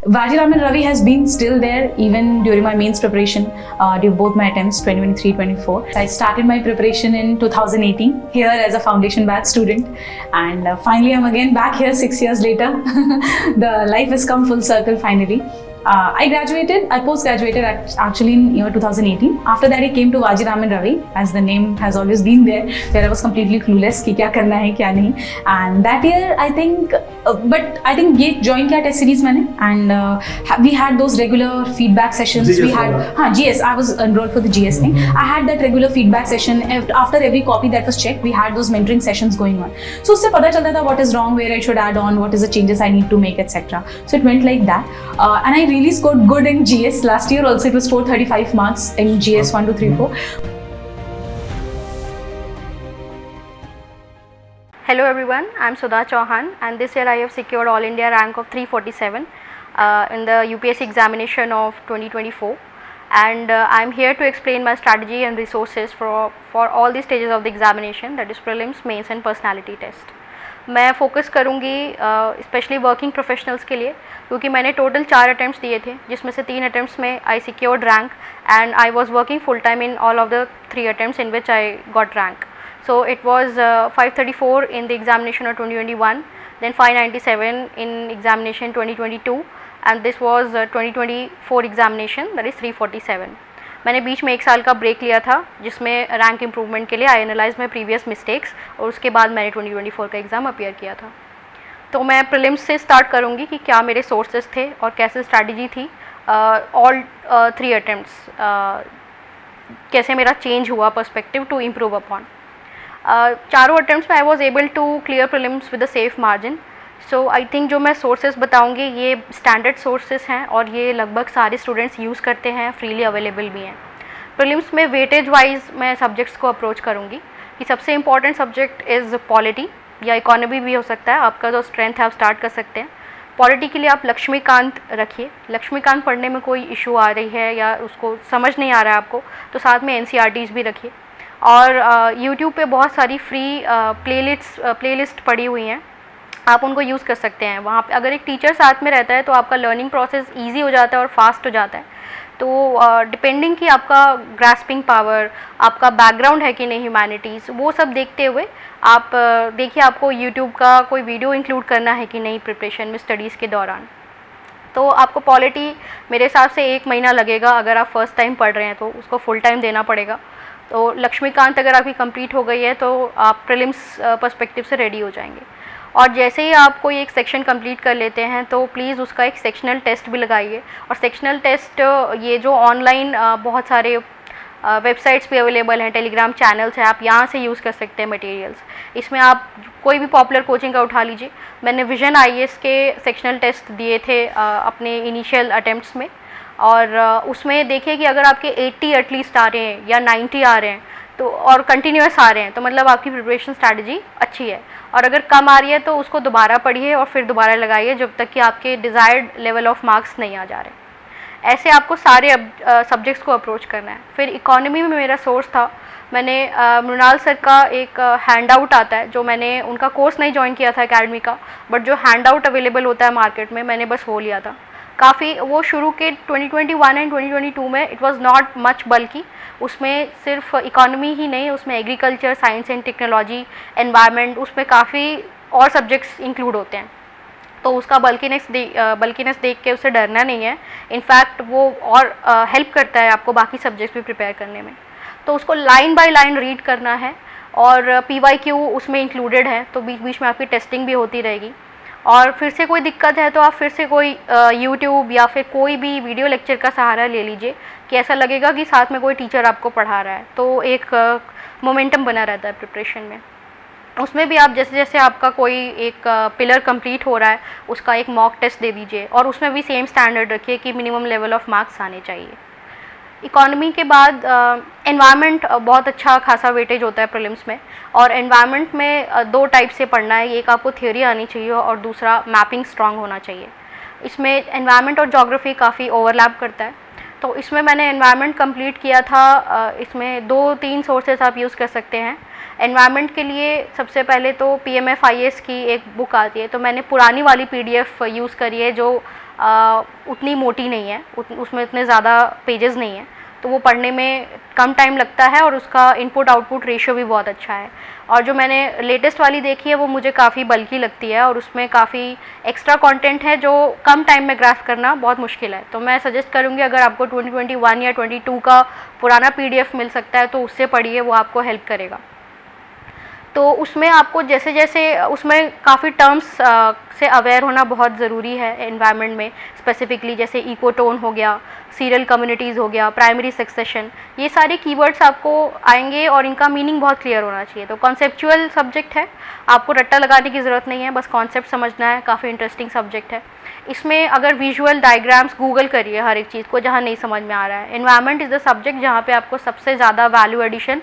Vajiraman Ravi has been still there even during my mains preparation, during both my attempts 2023-24. I started my preparation in 2018 here as a foundation batch student, and finally I'm again back here 6 years later. The life has come full circle finally. I post-graduated actually in year 2018. After that I came to Vajiraman Ravi, as the name has always been there, where I was completely clueless कि क्या करना है क्या नहीं. And that year I think ये join किया test series मैंने, and we had those regular feedback sessions. GS we had GS. I was enrolled for the GS thing. I had that regular feedback session after every copy that was checked. We had those mentoring sessions going on. So उससे पता चलता था what is wrong, where I should add on, what is the changes I need to make, etc. So it went like that, and I really scored good in GS. Last year also it was 435 marks in GS 1, 2, 3, 4. Hello everyone, I am Sudha Chauhan, and this year I have secured All India rank of 347 in the UPSC examination of 2024, and I am here to explain my strategy and resources for all the stages of the examination, that is prelims, mains and personality test. मैं focus करूँगी specially working professionals के लिए, क्योंकि मैंने total 4 attempts दिए थे, जिसमें से 3 अटैम्प्ट्स में I secured rank, and I was working full time in all of the 3 attempts in which I got rank. So it was 534 in the examination of 2021, then 597 in examination 2022, and this was 2024 examination, that is 347. मैंने बीच में 1 साल का break लिया था, जिसमें rank improvement के लिए I analyse my previous mistakes, और उसके बाद मैंने 2024 का एग्ज़ाम अपीयर किया था. तो मैं प्रीलिम्स से स्टार्ट करूँगी कि क्या मेरे सोर्सेज थे और कैसे स्ट्रैटेजी थी. ऑल 3 अटैम्प्ट्स कैसे मेरा चेंज हुआ पर्सपेक्टिव टू इम्प्रूव अपॉन. चारों अटैम्प्ट्स में I was able to clear prelims with a safe margin. So I think जो मैं सोर्सेज बताऊंगी ये स्टैंडर्ड सोर्सेज हैं, और ये लगभग सारे स्टूडेंट्स यूज़ करते हैं, फ्रीली अवेलेबल भी हैं. प्रीलिम्स में वेटेज वाइज मैं सब्जेक्ट्स को अप्रोच करूंगी कि सबसे इंपॉर्टेंट सब्जेक्ट इज़ पॉलिटी या इकोनॉमी भी हो सकता है, आपका जो स्ट्रेंथ है आप स्टार्ट कर सकते हैं. पॉलिटी के लिए आप लक्ष्मीकांत रखिए. लक्ष्मीकांत पढ़ने में कोई इशू आ रही है या उसको समझ नहीं आ रहा है आपको, तो साथ में NCERTs भी रखिए. और YouTube पे बहुत सारी फ्री प्लेलिस्ट पड़ी हुई हैं, आप उनको यूज़ कर सकते हैं. वहाँ पे अगर एक टीचर साथ में रहता है तो आपका लर्निंग प्रोसेस ईजी हो जाता है और फास्ट हो जाता है. तो डिपेंडिंग कि आपका ग्रास्पिंग पावर, आपका बैकग्राउंड है कि नहीं ह्यूमैनिटीज़, वो सब देखते हुए आप देखिए आपको YouTube का कोई वीडियो इंक्लूड करना है कि नहीं प्रिपरेशन में स्टडीज़ के दौरान. तो आपको पॉलिटी मेरे हिसाब से 1 महीना लगेगा. अगर आप फर्स्ट टाइम पढ़ रहे हैं तो उसको फुल टाइम देना पड़ेगा. तो लक्ष्मीकांत अगर आपकी कंप्लीट हो गई है तो आप प्रीलिम्स पर्सपेक्टिव से रेडी हो जाएंगे. और जैसे ही आप कोई एक सेक्शन कंप्लीट कर लेते हैं तो प्लीज़ उसका एक सेक्शनल टेस्ट भी लगाइए. और सेक्शनल टेस्ट ये जो ऑनलाइन बहुत सारे वेबसाइट्स भी अवेलेबल हैं, टेलीग्राम चैनल्स हैं, आप यहाँ से यूज़ कर सकते हैं मटेरियल्स. इसमें आप कोई भी पॉपुलर कोचिंग का उठा लीजिए. मैंने विजन IAS के सेक्शनल टेस्ट दिए थे अपने इनिशियल अटैम्प्ट्स में, और उसमें देखिए कि अगर आपके 80 एटलीस्ट आ रहे हैं या 90 आ रहे हैं तो, और कंटिन्यूस आ रहे हैं, तो मतलब आपकी प्रिपरेशन स्ट्रैटेजी अच्छी है. और अगर कम आ रही है तो उसको दोबारा पढ़िए और फिर दोबारा लगाइए जब तक कि आपके डिज़ायर्ड लेवल ऑफ मार्क्स नहीं आ जा रहे. ऐसे आपको सारे सब्जेक्ट्स को अप्रोच करना है. फिर इकोनॉमी में मेरा सोर्स था, मैंने मृणाल सर का एक हैंड आउट आता है, जो मैंने उनका कोर्स नहीं ज्वाइन किया था एकेडमी का, बट जो हैंड आउट अवेलेबल होता है मार्केट में, मैंने बस वो लिया था. काफ़ी वो शुरू के 2021 एंड 2022 में इट वाज नॉट मच बल्कि उसमें सिर्फ इकोनॉमी ही नहीं, उसमें agriculture, science and technology, environment, उसमें काफ़ी और सब्जेक्ट्स इंक्लूड होते हैं. तो उसका बल्कीनेस देख के उससे डरना नहीं है. इनफैक्ट वो और हेल्प करता है आपको बाकी सब्जेक्ट्स भी प्रिपेयर करने में. तो उसको लाइन बाय लाइन रीड करना है, और PYQ उसमें इंक्लूडेड है, तो बीच बीच में आपकी टेस्टिंग भी होती रहेगी. और फिर से कोई दिक्कत है तो आप फिर से कोई YouTube या फिर कोई भी वीडियो लेक्चर का सहारा ले लीजिए, कि ऐसा लगेगा कि साथ में कोई टीचर आपको पढ़ा रहा है, तो एक मोमेंटम बना रहता है प्रिपरेशन में. उसमें भी आप जैसे जैसे आपका कोई एक पिलर कंप्लीट हो रहा है उसका एक मॉक टेस्ट दे दीजिए, और उसमें भी सेम स्टैंडर्ड रखिए कि मिनिमम लेवल ऑफ मार्क्स आने चाहिए. इकोनॉमी के बाद एनवायरनमेंट बहुत अच्छा खासा वेटेज होता है प्रीलिम्स में. और एनवायरनमेंट में 2 टाइप से पढ़ना है, एक आपको थ्योरी आनी चाहिए और दूसरा मैपिंग स्ट्रांग होना चाहिए. इसमें एनवायरनमेंट और ज्योग्राफी काफ़ी ओवरलैप करता है, तो इसमें मैंने एनवायरनमेंट कंप्लीट किया था. इसमें 2-3 सोर्सेस आप यूज़ कर सकते हैं. एनवायरनमेंट के लिए सबसे पहले तो PMF IAS की एक बुक आती है, तो मैंने पुरानी वाली PDF यूज़ करी है जो उतनी मोटी नहीं है, उसमें इतने ज़्यादा पेजेस नहीं हैं, तो वो पढ़ने में कम टाइम लगता है और उसका इनपुट आउटपुट रेशियो भी बहुत अच्छा है। और जो मैंने लेटेस्ट वाली देखी है वो मुझे काफ़ी बल्की लगती है और उसमें काफ़ी एक्स्ट्रा कंटेंट है जो कम टाइम में ग्रास्प करना बहुत मुश्किल है। तो मैं सजेस्ट करूँगी अगर आपको 2021 या 22 का पुराना PDF मिल सकता है तो उससे पढ़िए, वो आपको हेल्प करेगा। तो उसमें आपको जैसे जैसे उसमें काफ़ी टर्म्स से अवेयर होना बहुत ज़रूरी है एनवायरनमेंट में, स्पेसिफिकली जैसे इकोटोन हो गया, सीरियल कम्युनिटीज़ हो गया, प्राइमरी सक्सेशन, ये सारे कीवर्ड्स आपको आएंगे और इनका मीनिंग बहुत क्लियर होना चाहिए। तो कॉन्सेप्चुअल सब्जेक्ट है, आपको रट्टा लगाने की ज़रूरत नहीं है, बस कॉन्सेप्ट समझना है। काफ़ी इंटरेस्टिंग सब्जेक्ट है। इसमें अगर विजुअल डायग्राम्स गूगल करिए हर एक चीज़ को जहाँ नहीं समझ में आ रहा है। एनवायरनमेंट इज़ द सब्जेक्ट जहाँ पे आपको सबसे ज़्यादा वैल्यू एडिशन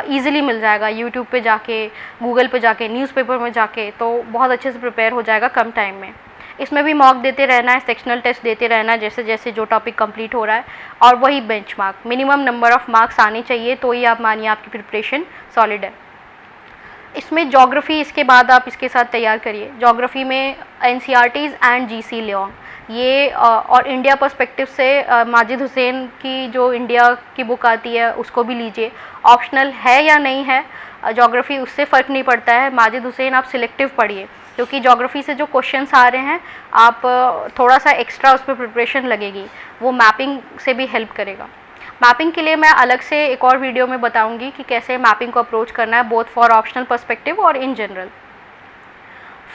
ईज़िली मिल जाएगा, यूट्यूब पे जाके, गूगल पे जाके, न्यूज़पेपर में जाके, तो बहुत अच्छे से प्रिपेयर हो जाएगा कम टाइम में। इसमें भी मॉक देते रहना है, सेक्शनल टेस्ट देते रहना है जैसे जैसे जो टॉपिक कंप्लीट हो रहा है, और वही benchmark, minimum number of marks आने चाहिए तो ही आप मानिए आपकी प्रिपरेशन सॉलिड है। इसमें ज्योग्राफी इसके बाद आप इसके साथ तैयार करिए। ज्योग्राफी में NCERTs एंड GC लियोंग, ये और इंडिया पर्सपेक्टिव से माजिद हुसैन की जो इंडिया की बुक आती है उसको भी लीजिए। ऑप्शनल है या नहीं है ज्योग्राफी, उससे फ़र्क नहीं पड़ता है। माजिद हुसैन आप सिलेक्टिव पढ़िए, क्योंकि ज्योग्राफी से जो क्वेश्चंस आ रहे हैं आप थोड़ा सा एक्स्ट्रा उस पर प्रिपरेशन लगेगी, वो मैपिंग से भी हेल्प करेगा। मैपिंग के लिए मैं अलग से एक और वीडियो में बताऊंगी कि कैसे मैपिंग को अप्रोच करना है, बोथ फॉर ऑप्शनल पर्सपेक्टिव और इन जनरल।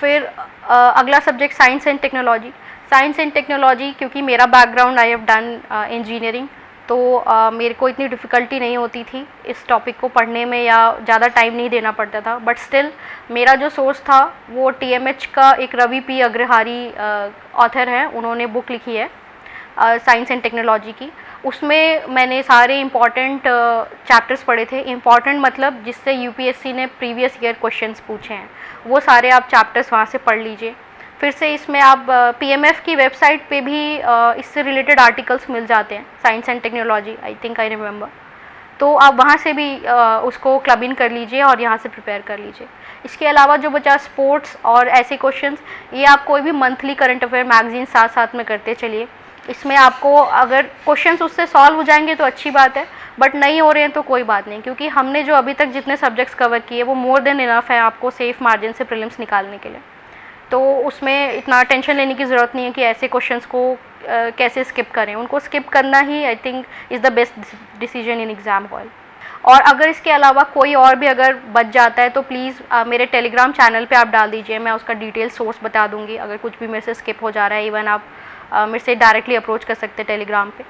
फिर अगला subject science and technology. Science and technology, क्योंकि मेरा background I have done engineering, तो मेरे को इतनी डिफ़िकल्टी नहीं होती थी इस टॉपिक को पढ़ने में या ज़्यादा टाइम नहीं देना पड़ता था। बट स्टिल मेरा जो सोर्स था वो TMH का एक रवि P अग्रहारी ऑथर हैं, उन्होंने बुक लिखी है साइंस एंड टेक्नोलॉजी की। उसमें मैंने सारे इम्पॉर्टेंट चैप्टर्स पढ़े थे। इम्पॉर्टेंट मतलब जिससे UPSC ने प्रीवियस ईयर क्वेश्चंस पूछे हैं, वो सारे आप चैप्टर्स वहाँ से पढ़ लीजिए। फिर से इसमें आप PMF की वेबसाइट पे भी इससे रिलेटेड आर्टिकल्स मिल जाते हैं, science and technology, I think I remember. तो आप वहाँ से भी उसको क्लब इन कर लीजिए और यहाँ से प्रिपेयर कर लीजिए। इसके अलावा जो बचा स्पोर्ट्स और ऐसे क्वेश्चंस, ये आप कोई भी मंथली करंट अफेयर मैगजीन साथ साथ में करते चलिए। इसमें आपको अगर क्वेश्चंस उससे सॉल्व हो जाएंगे तो अच्छी बात है, बट नहीं हो रहे हैं तो कोई बात नहीं, क्योंकि हमने जो अभी तक जितने सब्जेक्ट्स कवर किए वो मोर देन इनफ है आपको सेफ मार्जिन से प्रीलिम्स निकालने के लिए। तो उसमें इतना टेंशन लेने की ज़रूरत नहीं है कि ऐसे क्वेश्चंस को कैसे स्किप करें। उनको स्किप करना ही I think is the best decision in exam hall. और अगर इसके अलावा कोई और भी अगर बच जाता है तो प्लीज़ मेरे टेलीग्राम चैनल पे आप डाल दीजिए, मैं उसका डिटेल सोर्स बता दूंगी। अगर कुछ भी मेरे से स्किप हो जा रहा है, इवन आप मेरे से डायरेक्टली अप्रोच कर सकते हैं टेलीग्राम पे।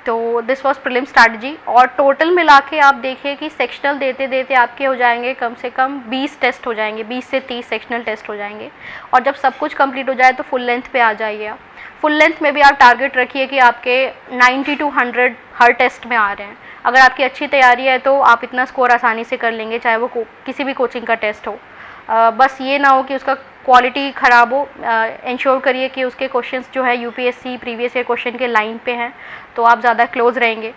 तो दिस वाज प्रीलिम स्ट्रैटेजी। और टोटल मिला के आप देखिए कि सेक्शनल देते देते आपके हो जाएंगे कम से कम 20 टेस्ट हो जाएंगे, 20 से 30 सेक्शनल टेस्ट हो जाएंगे। और जब सब कुछ कंप्लीट हो जाए तो फुल लेंथ पे आ जाइए आप। फुल लेंथ में भी आप टारगेट रखिए कि आपके 90 to 100 हर टेस्ट में आ रहे हैं। अगर आपकी अच्छी तैयारी है तो आप इतना स्कोर आसानी से कर लेंगे, चाहे वो किसी भी कोचिंग का टेस्ट हो। बस ये ना हो कि उसका क्वालिटी ख़राब हो। इंश्योर करिए कि उसके क्वेश्चंस जो है UPSC प्रीवियस ईयर क्वेश्चन के लाइन पे हैं, तो आप ज़्यादा क्लोज रहेंगे।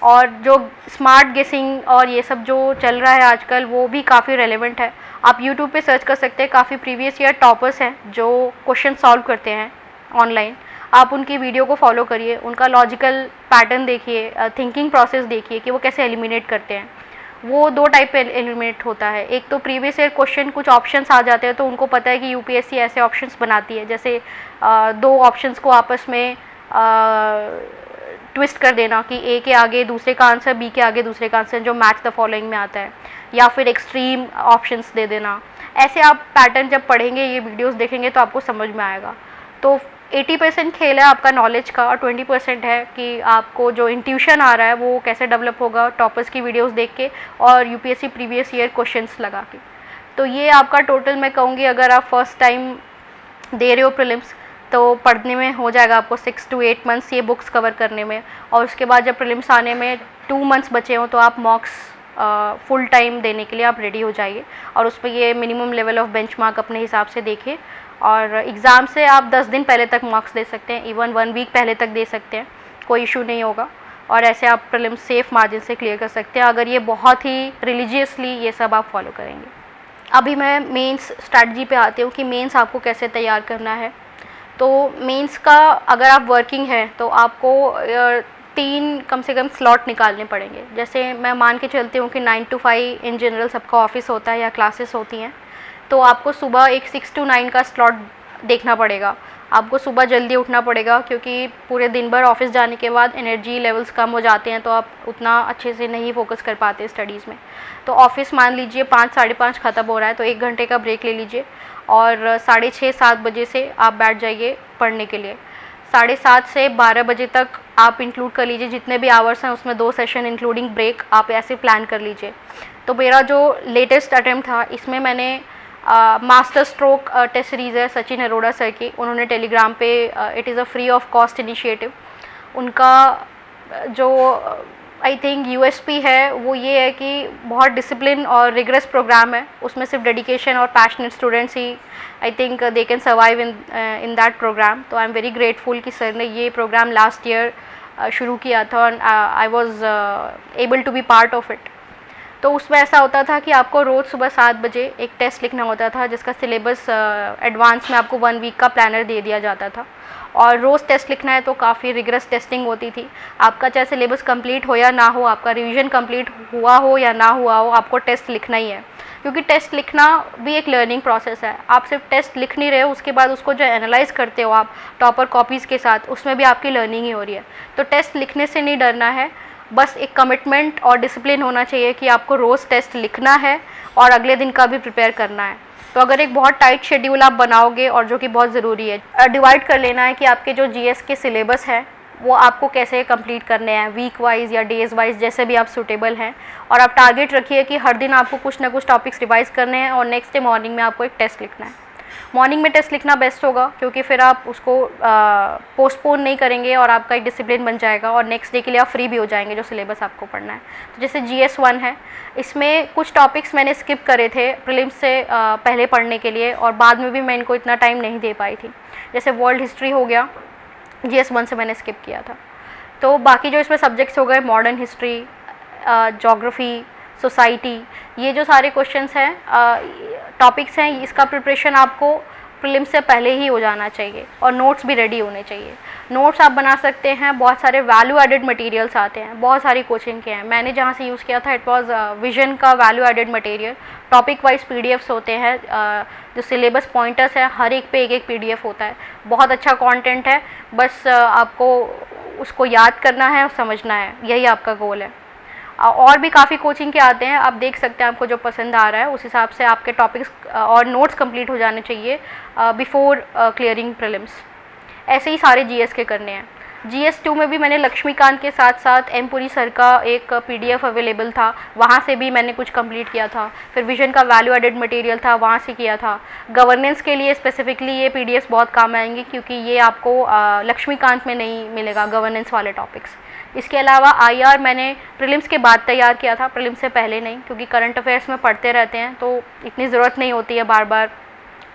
और जो स्मार्ट गेसिंग और ये सब जो चल रहा है आजकल, वो भी काफ़ी रेलेवेंट है। आप यूट्यूब पे सर्च कर सकते हैं, काफ़ी प्रीवियस ईयर टॉपर्स हैं जो क्वेश्चन सॉल्व करते हैं ऑनलाइन। आप उनकी वीडियो को फॉलो करिए, उनका लॉजिकल पैटर्न देखिए, थिंकिंग प्रोसेस देखिए कि वो कैसे एलिमिनेट करते हैं। वो दो टाइप पे एलिमिनेट होता है। एक तो प्रीवियस ईयर क्वेश्चन कुछ ऑप्शंस आ जाते हैं तो उनको पता है कि UPSC ऐसे ऑप्शंस बनाती है, जैसे दो ऑप्शंस को आपस में ट्विस्ट कर देना कि A के आगे दूसरे का आंसर, B के आगे दूसरे का आंसर, जो मैच द फॉलोइंग में आता है, या फिर एक्सट्रीम ऑप्शंस दे देना। ऐसे आप पैटर्न जब पढ़ेंगे, ये वीडियोस देखेंगे तो आपको समझ में आएगा। तो 80% खेल है आपका नॉलेज का और 20% है कि आपको जो इंट्यूशन आ रहा है वो कैसे डेवलप होगा टॉपर्स की वीडियोस देख के और UPSC प्रीवियस ईयर क्वेश्चंस लगा के। तो ये आपका टोटल मैं कहूँगी, अगर आप फर्स्ट टाइम दे रहे हो प्रीलिम्स तो पढ़ने में हो जाएगा आपको 6 to 8 मंथ्स ये बुक्स कवर करने में। और उसके बाद जब प्रीलिम्स आने में 2 मंथ्स बचे हों तो आप मॉक्स फुल टाइम देने के लिए आप रेडी हो जाइए। और उसमें ये मिनिमम लेवल ऑफ बेंचमार्क अपने हिसाब से देखिए। और एग्ज़ाम से आप 10 दिन पहले तक मार्क्स दे सकते हैं, इवन 1 वीक पहले तक दे सकते हैं, कोई इशू नहीं होगा। और ऐसे आप प्रीलिम्स सेफ मार्जिन से क्लियर कर सकते हैं अगर ये बहुत ही रिलीजियसली ये सब आप फॉलो करेंगे। अभी मैं मेंस स्ट्रैटेजी पे आती हूँ कि मेंस आपको कैसे तैयार करना है। तो मेंस का अगर आप वर्किंग है तो आपको 3 कम से कम स्लॉट निकालने पड़ेंगे। जैसे मैं मान के चलती हूँ कि 9 to 5 इन जनरल सबका ऑफिस होता है या क्लासेस होती हैं, तो आपको सुबह एक 6 to 9 का स्लॉट देखना पड़ेगा। आपको सुबह जल्दी उठना पड़ेगा क्योंकि पूरे दिन भर ऑफिस जाने के बाद एनर्जी लेवल्स कम हो जाते हैं, तो आप उतना अच्छे से नहीं फोकस कर पाते स्टडीज़ में। तो ऑफिस मान लीजिए 5 साढ़े 5 ख़त्म हो रहा है तो 1 घंटे का ब्रेक ले लीजिए और 6:30 7 बजे से आप बैठ जाइए पढ़ने के लिए। 7:30 से 12 बजे तक आप इंक्लूड कर लीजिए जितने भी आवर्स हैं, उसमें 2 सेशन इंक्लूडिंग ब्रेक आप ऐसे प्लान कर लीजिए। तो मेरा जो लेटेस्ट अटैम्प्ट था इसमें मैंने मास्टर स्ट्रोक टेस्ट सीरीज़ है सचिन अरोड़ा सर की, उन्होंने टेलीग्राम पे it is a free of cost initiative. उनका जो आई थिंक यूएसपी है वो ये है कि बहुत डिसिप्लिन और रिगरस प्रोग्राम है, उसमें सिर्फ डेडिकेशन और पैशनेट स्टूडेंट्स ही I think they can survive in that programme. तो आई एम वेरी ग्रेटफुल कि सर ने ये प्रोग्राम लास्ट ईयर शुरू किया था और I was able to be part of it. तो उसमें ऐसा होता था कि आपको रोज़ सुबह 7 बजे एक टेस्ट लिखना होता था जिसका सिलेबस एडवांस में आपको 1 वीक का प्लानर दे दिया जाता था और रोज़ टेस्ट लिखना है तो काफ़ी रिगरस टेस्टिंग होती थी। आपका चाहे सिलेबस कंप्लीट हो या ना हो, आपका रिवीजन कंप्लीट हुआ हो या ना हुआ हो, आपको टेस्ट लिखना ही है क्योंकि टेस्ट लिखना भी एक लर्निंग प्रोसेस है। आप सिर्फ टेस्ट लिख नहीं रहे हो, उसके बाद उसको जो एनालाइज करते हो आप टॉपर कॉपीज़ के साथ, उसमें भी आपकी लर्निंग ही हो रही है। तो टेस्ट लिखने से नहीं डरना है, बस एक कमिटमेंट और डिसिप्लिन होना चाहिए कि आपको रोज़ टेस्ट लिखना है और अगले दिन का भी प्रिपेयर करना है। तो अगर एक बहुत टाइट शेड्यूल आप बनाओगे और जो कि बहुत ज़रूरी है, डिवाइड कर लेना है कि आपके जो जीएस के सिलेबस है वो आपको कैसे कंप्लीट करने हैं, वीक वाइज या डेज़ वाइज जैसे भी आप सूटेबल हैं। और आप टारगेट रखिए कि हर दिन आपको कुछ ना कुछ टॉपिक्स रिवाइज करने हैं और नेक्स्ट डे मॉर्निंग में आपको एक टेस्ट लिखना है। मॉर्निंग में टेस्ट लिखना बेस्ट होगा क्योंकि फिर आप उसको पोस्टपोन नहीं करेंगे और आपका एक डिसिप्लिन बन जाएगा और नेक्स्ट डे के लिए आप फ्री भी हो जाएंगे जो सिलेबस आपको पढ़ना है। तो जैसे GS1 है, इसमें कुछ टॉपिक्स मैंने स्किप करे थे प्रीलिम्स से पहले पढ़ने के लिए और बाद में भी मैं इनको इतना टाइम नहीं दे पाई थी। जैसे वर्ल्ड हिस्ट्री हो गया, GS1 से मैंने स्किप किया था। तो बाकी जो इसमें सब्जेक्ट्स हो गए मॉडर्न हिस्ट्री, जोग्राफ़ी, सोसाइटी, ये जो सारे क्वेश्चंस हैं टॉपिक्स हैं, इसका प्रिपरेशन आपको प्रीलिम्स से पहले ही हो जाना चाहिए और नोट्स भी रेडी होने चाहिए। नोट्स आप बना सकते हैं, बहुत सारे वैल्यू एडेड मटेरियल्स आते हैं, बहुत सारी कोचिंग के हैं। मैंने जहाँ से यूज़ किया था इट वाज विजन का value added material, topic wise PDFs होते हैं, जो सिलेबस पॉइंटर्स है हर एक पे एक PDF होता है। बहुत अच्छा कंटेंट है, बस आपको उसको याद करना है और समझना है, यही आपका गोल है। और भी काफ़ी कोचिंग के आते हैं, आप देख सकते हैं आपको जो पसंद आ रहा है उस हिसाब से आपके टॉपिक्स और नोट्स कंप्लीट हो जाने चाहिए बिफोर क्लियरिंग प्रीलिम्स। ऐसे ही सारे GS के करने हैं। GS2 में भी मैंने लक्ष्मीकांत के साथ साथ M पुरी सर का एक PDF अवेलेबल था, वहाँ से भी मैंने कुछ कंप्लीट किया था। फिर विजन का वैल्यू एडेड मटेरियल था, वहाँ से किया था। गवर्नेंस के लिए स्पेसिफिकली ये PDFs बहुत काम आएंगे क्योंकि ये आपको लक्ष्मीकांत में नहीं मिलेगा, गवर्नेंस वाले टॉपिक्स। इसके अलावा IR मैंने प्रीलिम्स के बाद तैयार किया था, प्रीलिम्स से पहले नहीं, क्योंकि करंट अफेयर्स में पढ़ते रहते हैं तो इतनी ज़रूरत नहीं होती है बार बार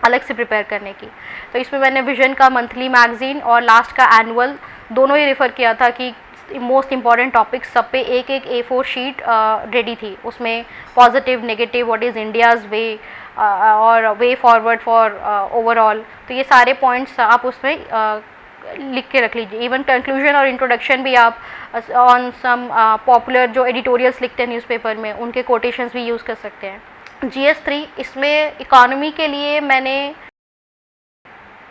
अलग से प्रिपेयर करने की। तो इसमें मैंने विजन का मंथली मैगज़ीन और लास्ट का एनुअल दोनों ही रेफ़र किया था कि मोस्ट इंपॉर्टेंट टॉपिक्स सब पे एक A4 शीट रेडी थी। उसमें positive, negative, what is India's way और वे फॉरवर्ड फॉर ओवरऑल, तो ये सारे पॉइंट्स आप उसमें लिख के रख लीजिए। इवन कंक्लूजन और इंट्रोडक्शन भी आप ऑन सम पॉपुलर जो एडिटोरियल्स लिखते हैं न्यूज़पेपर में, उनके कोटेशंस भी यूज़ कर सकते हैं। GS3 इसमें इकोनॉमी के लिए मैंने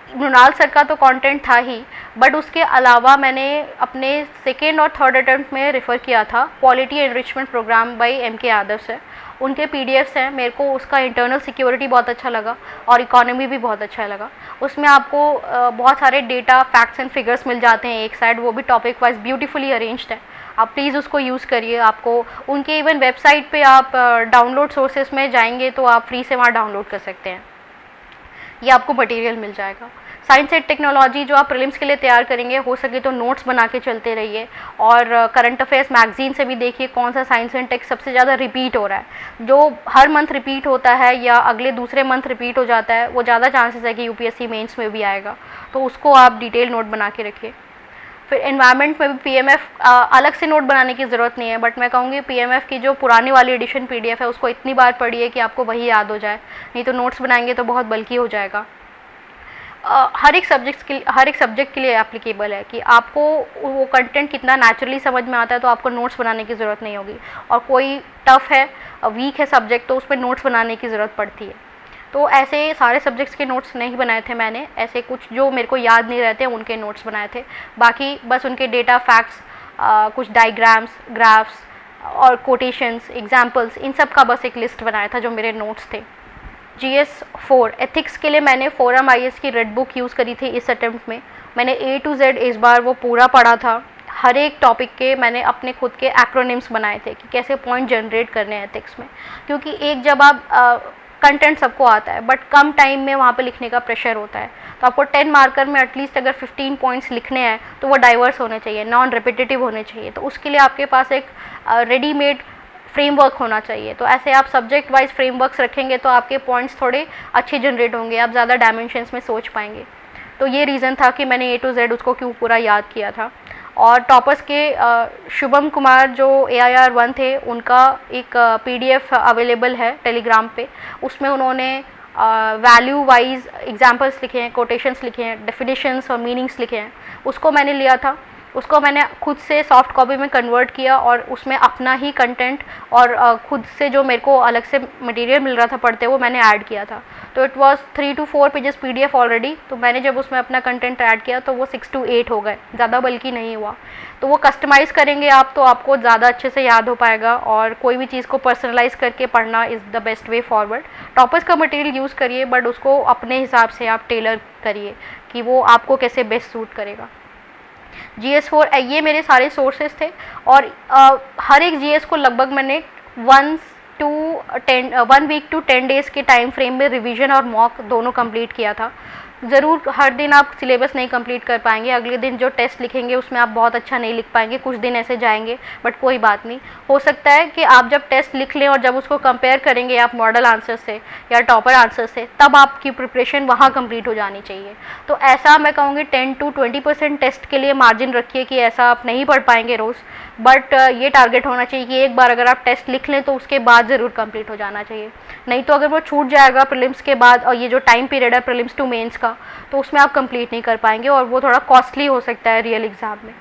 मृणाल सर का तो कंटेंट था ही, बट उसके अलावा मैंने अपने सेकेंड और थर्ड अटेम्प्ट में रेफ़र किया था polity enrichment programme by MK Yadav से। उनके PDFs हैं, मेरे को उसका इंटरनल सिक्योरिटी बहुत अच्छा लगा और इकोनॉमी भी बहुत अच्छा लगा। उसमें आपको बहुत सारे डेटा, फैक्ट्स एंड फिगर्स मिल जाते हैं एक साइड, वो भी टॉपिक वाइज ब्यूटीफुली अरेंज्ड है। आप प्लीज़ उसको यूज़ करिए। आपको उनके इवन वेबसाइट पे आप डाउनलोड सोर्सेस में जाएंगे तो आप फ्री से वहाँ डाउनलोड कर सकते हैं, ये आपको मटेरियल मिल जाएगा। साइंस एंड टेक्नोलॉजी जो आप प्रीलिम्स के लिए तैयार करेंगे, हो सके तो नोट्स बना के चलते रहिए और करंट अफेयर्स मैगजीन से भी देखिए कौन सा साइंस एंड टेक सबसे ज़्यादा रिपीट हो रहा है। जो हर मंथ रिपीट होता है या अगले दूसरे मंथ रिपीट हो जाता है, वो ज़्यादा चांसेस है कि UPSC मेंस में भी आएगा, तो उसको आप डिटेल नोट बना के रखिए। फिर एनवायरनमेंट में भी PMF अलग से नोट बनाने की ज़रूरत नहीं है, बट मैं कहूँगी PMF की जो पुरानी वाली एडिशन PDF है उसको इतनी बार पढ़िए कि आपको वही याद हो जाए, नहीं तो नोट्स बनाएंगे तो बहुत बल्कि हो जाएगा। हर एक सब्जेक्ट के लिए एप्लीकेबल है कि आपको वो कंटेंट कितना नेचुरली समझ में आता है, तो आपको नोट्स बनाने की ज़रूरत नहीं होगी। और कोई टफ़ है, वीक है सब्जेक्ट, तो उस पर नोट्स बनाने की ज़रूरत पड़ती है। तो ऐसे सारे सब्जेक्ट्स के नोट्स नहीं बनाए थे मैंने, ऐसे कुछ जो मेरे को याद नहीं रहते उनके नोट्स बनाए थे। बाकी बस उनके डेटा, फैक्ट्स, कुछ डायग्राम्स, ग्राफ्स और कोटेशंस, एग्जाम्पल्स, इन सब का बस एक लिस्ट बनाया था जो मेरे नोट्स थे। GS 4 एथिक्स के लिए मैंने फोरम IAS की रेड बुक यूज़ करी थी इस अटेम्प्ट में। मैंने A to Z इस बार वो पूरा पढ़ा था। हर एक टॉपिक के मैंने अपने खुद के एक्रोनिम्स बनाए थे कि कैसे पॉइंट जनरेट करने हैं एथिक्स में, क्योंकि एक जब आप कंटेंट सबको आता है बट कम टाइम में वहाँ पे लिखने का प्रेशर होता है, तो आपको 10 मार्कर में एटलीस्ट अगर 15 पॉइंट्स लिखने हैं तो वो डाइवर्स होने चाहिए, नॉन रिपीटेटिव होने चाहिए। तो उसके लिए आपके पास एक रेडीमेड फ्रेमवर्क होना चाहिए। तो ऐसे आप सब्जेक्ट वाइज फ्रेमवर्क्स रखेंगे तो आपके पॉइंट्स थोड़े अच्छे जनरेट होंगे, आप ज़्यादा डायमेंशंस में सोच पाएंगे। तो ये रीज़न था कि मैंने A to Z उसको क्यों पूरा याद किया था। और टॉपर्स के शुभम कुमार जो AIR 1 थे, उनका एक PDF अवेलेबल है टेलीग्राम पे। उसमें उन्होंने वैल्यू वाइज एग्जाम्पल्स लिखे हैं, कोटेशंस लिखे हैं, डेफिनेशंस और मीनिंग्स लिखे हैं। उसको मैंने लिया था, उसको मैंने खुद से सॉफ्ट कॉपी में कन्वर्ट किया और उसमें अपना ही कंटेंट और खुद से जो मेरे को अलग से मटेरियल मिल रहा था पढ़ते वो मैंने ऐड किया था। तो it was 3 to 4 pages PDF already. तो मैंने जब उसमें अपना कंटेंट ऐड किया तो वो 6 to 8 हो गए, ज़्यादा बल्कि नहीं हुआ। तो वो कस्टमाइज़ करेंगे आप तो आपको ज़्यादा अच्छे से याद हो पाएगा, और कोई भी चीज़ को पर्सनलाइज करके पढ़ना is the best way forward. Toppers का मटेरियल यूज़ करिए बट उसको अपने हिसाब से आप टेलर करिए कि वो आपको कैसे बेस्ट सूट करेगा। GS 4 ये मेरे सारे सोर्सेज थे, और हर एक GS को लगभग मैंने 1 वीक to 10 डेज़ के टाइम फ्रेम में रिवीजन और मॉक दोनों कंप्लीट किया था। ज़रूर हर दिन आप सिलेबस नहीं कंप्लीट कर पाएंगे, अगले दिन जो टेस्ट लिखेंगे उसमें आप बहुत अच्छा नहीं लिख पाएंगे, कुछ दिन ऐसे जाएंगे, बट कोई बात नहीं। हो सकता है कि आप जब टेस्ट लिख लें और जब उसको कंपेयर करेंगे आप मॉडल आंसर से या टॉपर आंसर से, तब आपकी प्रिपरेशन वहाँ कंप्लीट हो जानी चाहिए। तो ऐसा मैं कहूँगी 10 to 20% टेस्ट के लिए मार्जिन रखिए कि ऐसा आप नहीं पढ़ पाएंगे रोज़, बट ये टारगेट होना चाहिए कि एक बार अगर आप टेस्ट लिख लें तो उसके बाद ज़रूर कंप्लीट हो जाना चाहिए। नहीं तो अगर वो छूट जाएगा प्रीलिम्स के बाद, और ये जो टाइम पीरियड है प्रीलिम्स टू मेंस का, तो उसमें आप कंप्लीट नहीं कर पाएंगे और वो थोड़ा कॉस्टली हो सकता है रियल एग्ज़ाम में।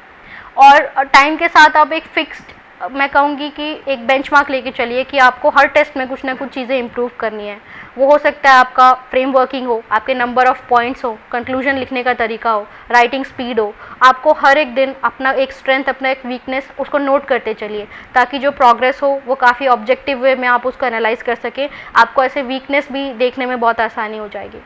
और टाइम के साथ आप एक फिक्स्ड, मैं कहूँगी कि एक बेंचमार्क लेके चलिए कि आपको हर टेस्ट में कुछ ना कुछ चीज़ें इंप्रूव करनी है। वो हो सकता है आपका फ्रेम वर्किंग हो, आपके नंबर ऑफ़ पॉइंट्स हो, कंक्लूजन लिखने का तरीका हो, राइटिंग स्पीड हो। आपको हर एक दिन अपना एक स्ट्रेंथ, अपना एक वीकनेस, उसको नोट करते चलिए, ताकि जो प्रोग्रेस हो वो काफ़ी ऑब्जेक्टिव वे में आप उसको एनालाइज कर सकें। आपको ऐसे वीकनेस भी देखने में बहुत आसानी हो जाएगी।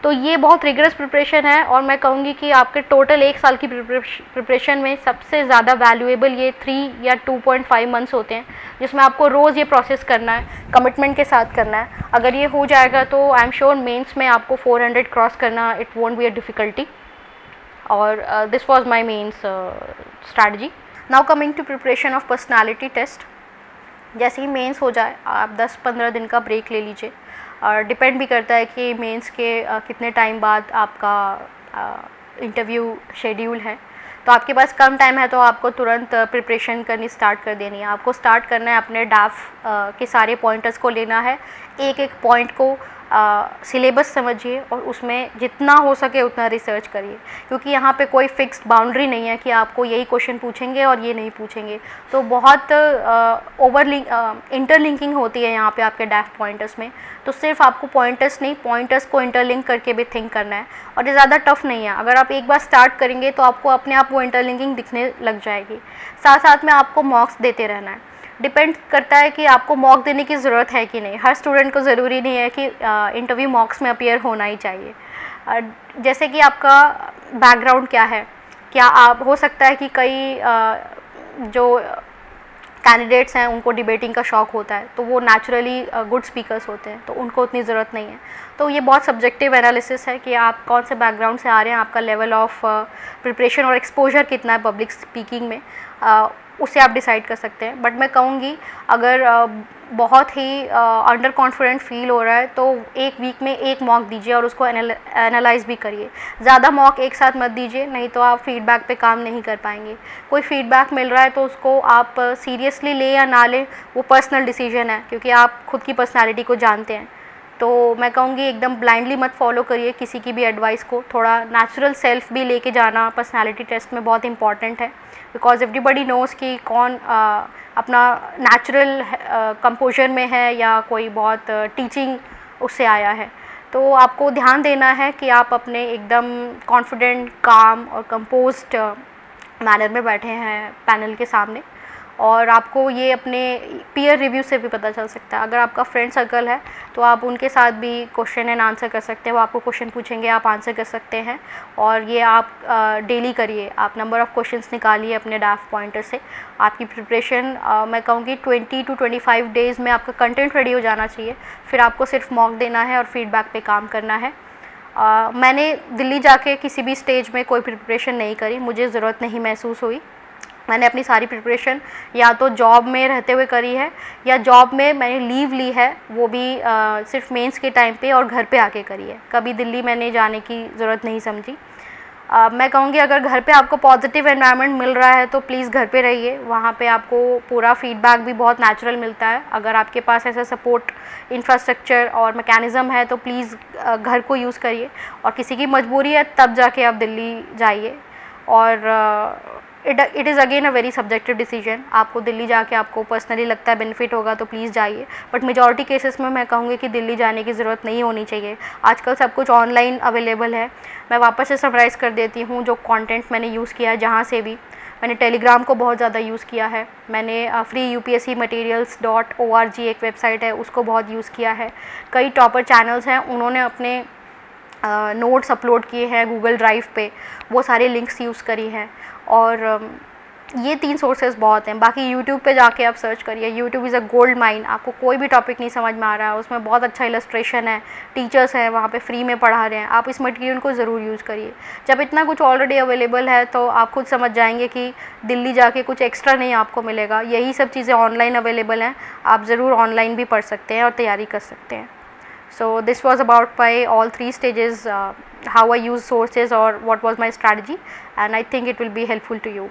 तो ये बहुत रिगरस प्रिपरेशन है, और मैं कहूँगी कि आपके टोटल 1 साल की प्रिपरेशन में सबसे ज़्यादा वैल्यूएबल ये 3 या 2.5 मंथ्स होते हैं, जिसमें आपको रोज़ ये प्रोसेस करना है, कमिटमेंट के साथ करना है। अगर ये हो जाएगा तो आई एम श्योर मेंस में आपको 400 क्रॉस करना it won't be a difficulty. और this was my mains strategy. Now coming to preparation of personality test. जैसे ही मेंस हो जाए आप 10-15 दिन का ब्रेक ले लीजिए, और डिपेंड भी करता है कि मेंस के कितने टाइम बाद आपका इंटरव्यू शेड्यूल है। तो आपके पास कम टाइम है तो आपको तुरंत प्रिपरेशन करनी स्टार्ट कर देनी है। आपको स्टार्ट करना है अपने डाफ के सारे पॉइंटर्स को लेना है, एक एक पॉइंट को सिलेबस समझिए और उसमें जितना हो सके उतना रिसर्च करिए, क्योंकि यहाँ पे कोई फिक्स्ड बाउंड्री नहीं है कि आपको यही क्वेश्चन पूछेंगे और ये नहीं पूछेंगे। तो बहुत इंटरलिंकिंग होती है यहाँ पे आपके डैफ पॉइंटर्स में। तो सिर्फ आपको पॉइंटर्स नहीं, पॉइंटर्स को इंटरलिंक करके भी थिंक करना है, और ये ज़्यादा टफ नहीं है। अगर आप एक बार स्टार्ट करेंगे तो आपको अपने आप वो इंटरलिंकिंग दिखने लग जाएगी। साथ साथ में आपको मॉक्स देते रहना है। डिपेंड करता है कि आपको मॉक देने की ज़रूरत है कि नहीं। हर स्टूडेंट को ज़रूरी नहीं है कि इंटरव्यू मॉक्स में अपीयर होना ही चाहिए। जैसे कि आपका बैकग्राउंड क्या है, क्या आप हो सकता है कि कई जो कैंडिडेट्स हैं उनको डिबेटिंग का शौक़ होता है, तो वो नेचुरली गुड स्पीकर्स होते हैं, तो उनको उतनी ज़रूरत नहीं है। तो ये बहुत सब्जेक्टिव एनालिसिस है कि आप कौन से बैकग्राउंड से आ रहे हैं, आपका लेवल ऑफ प्रिपरेशन और एक्सपोजर कितना है पब्लिक स्पीकिंग में, उसे आप डिसाइड कर सकते हैं। बट मैं कहूँगी अगर बहुत ही अंडर कॉन्फिडेंट फील हो रहा है तो एक वीक में एक मॉक दीजिए और उसको एनालाइज भी करिए। ज़्यादा मॉक एक साथ मत दीजिए, नहीं तो आप फीडबैक पे काम नहीं कर पाएंगे। कोई फीडबैक मिल रहा है तो उसको आप सीरियसली लें या ना लें वो पर्सनल डिसीजन है, क्योंकि आप खुद की पर्सनैलिटी को जानते हैं। तो मैं कहूँगी एकदम ब्लाइंडली मत फॉलो करिए किसी की भी एडवाइस को, थोड़ा नेचुरल सेल्फ भी लेके जाना पर्सनालिटी टेस्ट में बहुत इंपॉर्टेंट है, बिकॉज एवरीबडी नोज़ कि कौन अपना नेचुरल कंपोजर में है या कोई बहुत टीचिंग उससे आया है। तो आपको ध्यान देना है कि आप अपने एकदम कॉन्फिडेंट, काम और कंपोज्ड मैनर में बैठे हैं पैनल के सामने, और आपको ये अपने पीयर रिव्यू से भी पता चल सकता है। अगर आपका फ्रेंड सर्कल है तो आप उनके साथ भी क्वेश्चन एंड आंसर कर सकते हैं, वो आपको क्वेश्चन पूछेंगे, आप आंसर कर सकते हैं, और ये आप डेली करिए। आप नंबर ऑफ़ क्वेश्चंस निकालिए अपने डैफ पॉइंटर से। आपकी प्रिपरेशन मैं कहूँगी 20 to 25 डेज़ में आपका कंटेंट रेडी हो जाना चाहिए, फिर आपको सिर्फ मॉक देना है और फीडबैक पे काम करना है। मैंने दिल्ली जाके किसी भी स्टेज में कोई प्रिपरेशन नहीं करी, मुझे ज़रूरत नहीं महसूस हुई। मैंने अपनी सारी प्रिपरेशन या तो जॉब में रहते हुए करी है, या जॉब में मैंने लीव ली है, वो भी सिर्फ मेंस के टाइम पे और घर पे आके करी है। कभी दिल्ली मैंने जाने की ज़रूरत नहीं समझी। मैं कहूँगी अगर घर पे आपको पॉजिटिव एनवायरनमेंट मिल रहा है तो प्लीज़ घर पे रहिए, वहाँ पे आपको पूरा फीडबैक भी बहुत नेचुरल मिलता है। अगर आपके पास ऐसा सपोर्ट इंफ्रास्ट्रक्चर और मैकेनिज़्म है तो प्लीज़ घर को यूज़ करिए, और किसी की मजबूरी है तब जाके आप दिल्ली जाइए। और it is again a very subjective decision. आपको दिल्ली जाके आपको पर्सनली लगता है बेनिफिट होगा तो प्लीज़ जाइए, बट मेजॉरिटी केसेस में मैं कहूँगी कि दिल्ली जाने की ज़रूरत नहीं होनी चाहिए। आजकल सब कुछ ऑनलाइन अवेलेबल है। मैं वापस से समराइज़ कर देती हूँ जो कंटेंट मैंने यूज़ किया है। जहाँ से भी मैंने टेलीग्राम को बहुत ज़्यादा यूज़ किया है, मैंने freeupscmaterials.org एक वेबसाइट है उसको बहुत यूज़ किया है। कई टॉपर चैनल्स हैं, उन्होंने अपने नोट्स अपलोड किए हैं गूगल ड्राइव पे, वो सारे लिंक्स यूज़ करी हैं, और ये 3 सोर्सेज बहुत हैं। बाकी यूट्यूब पे जाके आप सर्च करिए, YouTube is a gold mine. आपको कोई भी टॉपिक नहीं समझ में आ रहा है, उसमें बहुत अच्छा इलस्ट्रेशन है, टीचर्स हैं वहाँ पे फ्री में पढ़ा रहे हैं, आप इस मटेरियल को ज़रूर यूज़ करिए। जब इतना कुछ ऑलरेडी अवेलेबल है तो आप खुद समझ जाएंगे कि दिल्ली जाके कुछ एक्स्ट्रा नहीं आपको मिलेगा। यही सब चीज़ें ऑनलाइन अवेलेबल हैं, आप ज़रूर ऑनलाइन भी पढ़ सकते हैं और तैयारी कर सकते हैं। So this was about my all 3 stages, how I use sources or what was my strategy, and I think it will be helpful to you.